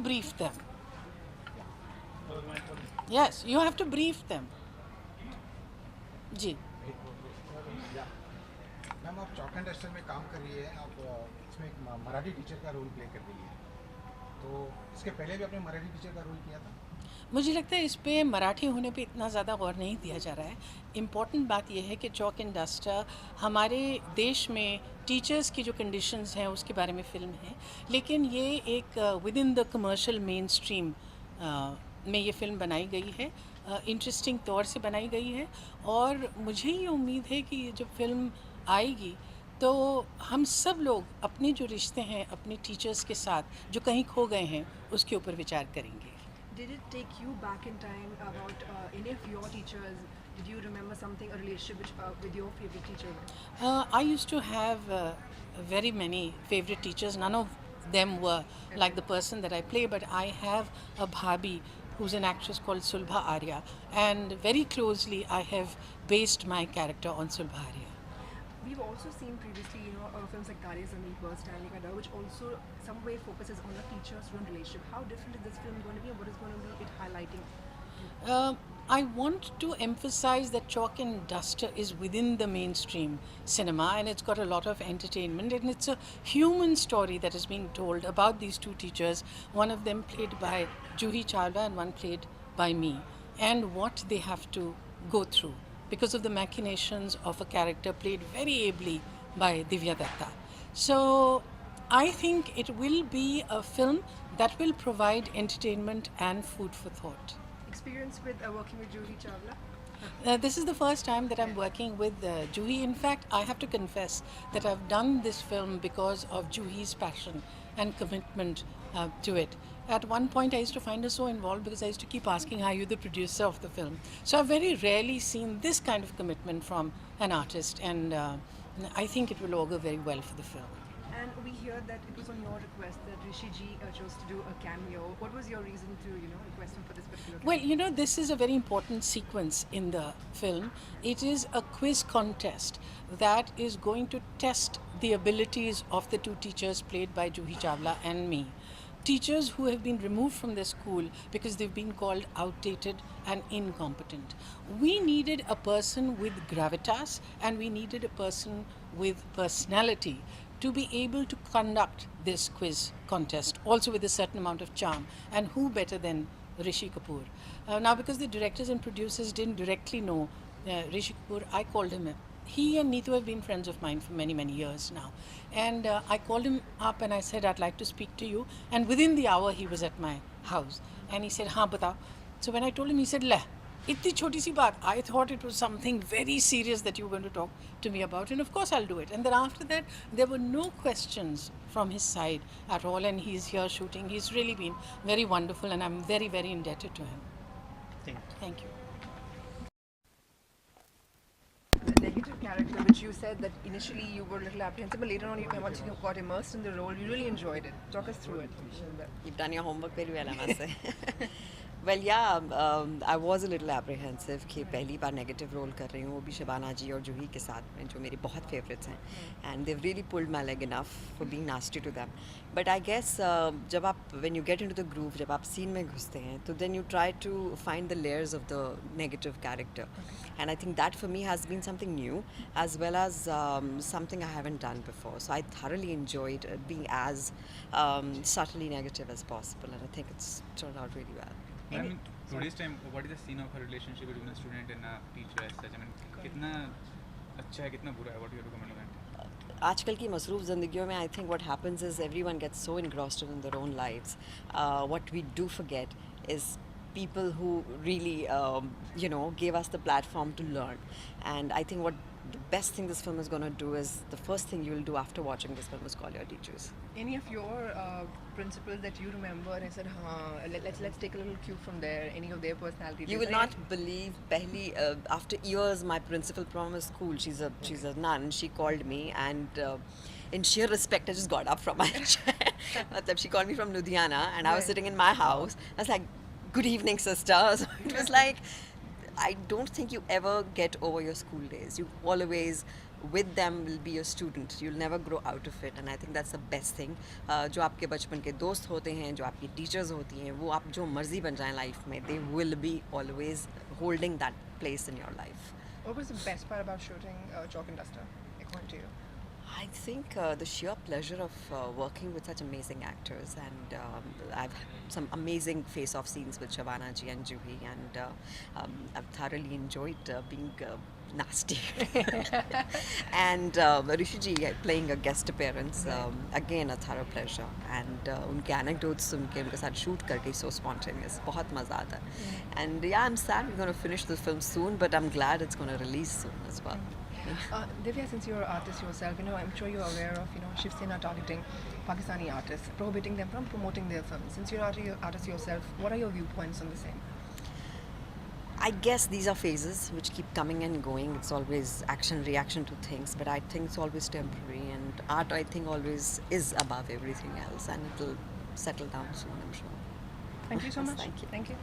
brief them. Yes, you have to brief them. जी. Ma'am आप chalk and duster में काम कर रही है, आप इसमें एक मराठी टीचर का रोल प्ले कर रही है, तो इसके पहले भी आपने मराठी टीचर का रोल किया था? मुझे लगता है इस पे मराठी होने पे इतना ज़्यादा गौर नहीं दिया जा रहा है. इम्पॉर्टेंट बात यह है कि चॉक एंड डस्टर हमारे देश में टीचर्स की जो कंडीशंस हैं उसके बारे में फ़िल्म है, लेकिन ये एक with in the commercial main stream में ये फ़िल्म बनाई गई है. इंटरेस्टिंग तौर से बनाई गई है और मुझे ये उम्मीद है कि ये जब फिल्म आएगी तो हम सब लोग अपने जो रिश्ते हैं अपने टीचर्स के साथ जो कहीं खो गए हैं उसके ऊपर विचार करेंगे. Did it take you back in time about any of your teachers? Did you remember something, a relationship with your favorite teacher? I used to have very many favorite teachers. None of them were like the person that I play, but I have a bhabi who's an actress called Sulbha Arya, and very closely I have based my character on Sulbha Arya. We've also seen previously, films like Tare Zameen Par, Stanley Kadar, which also some way focuses on a teacher-student relationship. How different is this film going to be, and what is going to be it highlighting? I want to emphasize that Chalk and Duster is within the mainstream cinema, and it's got a lot of entertainment, and it's a human story that is being told about these two teachers, one of them played by Juhi Chawla and one played by me, and what they have to go through because of the machinations of a character played very ably by Divya Datta. So I think it will be a film that will provide entertainment and food for thought. Experience with working with Juhi Chawla? This is the first time that I'm working with Juhi. In fact, I have to confess that I've done this film because of Juhi's passion and commitment to it. At one point, I used to find her so involved because I used to keep asking, "Are you the producer of the film?" So I've very rarely seen this kind of commitment from an artist, and I think it will augur very well for the film. And we hear that it was on your request that Rishi ji chose to do a cameo. What was your reason to, request him for this particular cameo? Well, this is a very important sequence in the film. It is a quiz contest that is going to test the abilities of the two teachers played by Juhi Chawla and me. Teachers who have been removed from their school because they've been called outdated and incompetent. We needed a person with gravitas and we needed a person with personality to be able to conduct this quiz contest, also with a certain amount of charm. And who better than Rishi Kapoor? Now, because the directors and producers didn't directly know Rishi Kapoor, I called him up. He and Neetu have been friends of mine for many, many years now. And I called him up and I said, "I'd like to speak to you." And within the hour, he was at my house. And he said, "Haan, batao." So when I told him, he said, "Leh, itni choti si baat." I thought it was something very serious that you were going to talk to me about. And of course, I'll do it. And then after that, there were no questions from his side at all. And he's here shooting. He's really been very wonderful. And I'm very, very indebted to him. Thank you. The negative character, which you said that initially you were a little apprehensive, but later on, once you got immersed in the role, you really enjoyed it. Talk us through it. You've done your homework very well, I must say. Well, yeah, I was a little apprehensive कि पहली बार negative role कर रही हूँ, वो भी शबाना जी और जूही के साथ में, जो मेरे बहुत favorites हैं, and they've really pulled my leg enough for being nasty to them. But I guess जब आप when you get into the groove, जब आप scene में घुसते हैं, तो then you try to find the layers of the negative character, and I think that for me has been something new as well as something I haven't done before. So I thoroughly enjoyed being as subtly negative as possible, and I think it's turned out really well. Ma'am, in today's time, what is the scene of a relationship between a student and a teacher as such? I mean, कितना अच्छा है, कितना बुरा है? What do you recommend on that? आजकल की मसरूफ़ ज़िंदगियों में I think what happens is everyone gets so engrossed in their own lives. What we do forget is people who really, gave us the platform to learn. And I think what the best thing this film is going to do is the first thing you will do after watching this film is call your teachers. Any of your principles that you remember and said, let's take a little cue from there, any of their personalities? You will not believe, Pehli, after years, my principal from a school, she's a nun, she called me and in sheer respect, I just got up from my chair. She called me from Ludhiana and I was sitting in my house. I was like, "Good evening, sister." So it was like, I don't think you ever get over your school days. You always, with them, will be your student. You'll never grow out of it, and I think that's the best thing. जो आपके बचपन के दोस्त होते हैं, जो आपकी teachers होती हैं, वो आप जो मर्जी बन जाएं लाइफ में, they will be always holding that place in your life. What was the best part about shooting Chalk and Duster, according to you? I think the sheer pleasure of working with such amazing actors, and I've some amazing face-off scenes with Shabana ji and Juhi, and I've thoroughly enjoyed being nasty. And Rishi ji playing a guest appearance, again a thorough pleasure. And उनके anecdotes सुन के उनके साथ shoot करके so spontaneous, बहुत मज़ा आता है. And yeah, I'm sad we're going to finish the film soon, but I'm glad it's going to release soon as well. Divya, since you're an artist yourself, I'm sure you're aware of, Shiv Sena targeting Pakistani artists, prohibiting them from promoting their films. Since you're an artist yourself, what are your viewpoints on the same? I guess these are phases which keep coming and going. It's always action, reaction to things, but I think it's always temporary, and art, I think, always is above everything else, and it'll settle down soon, I'm sure. Thank you so much. Thank you. Thank you.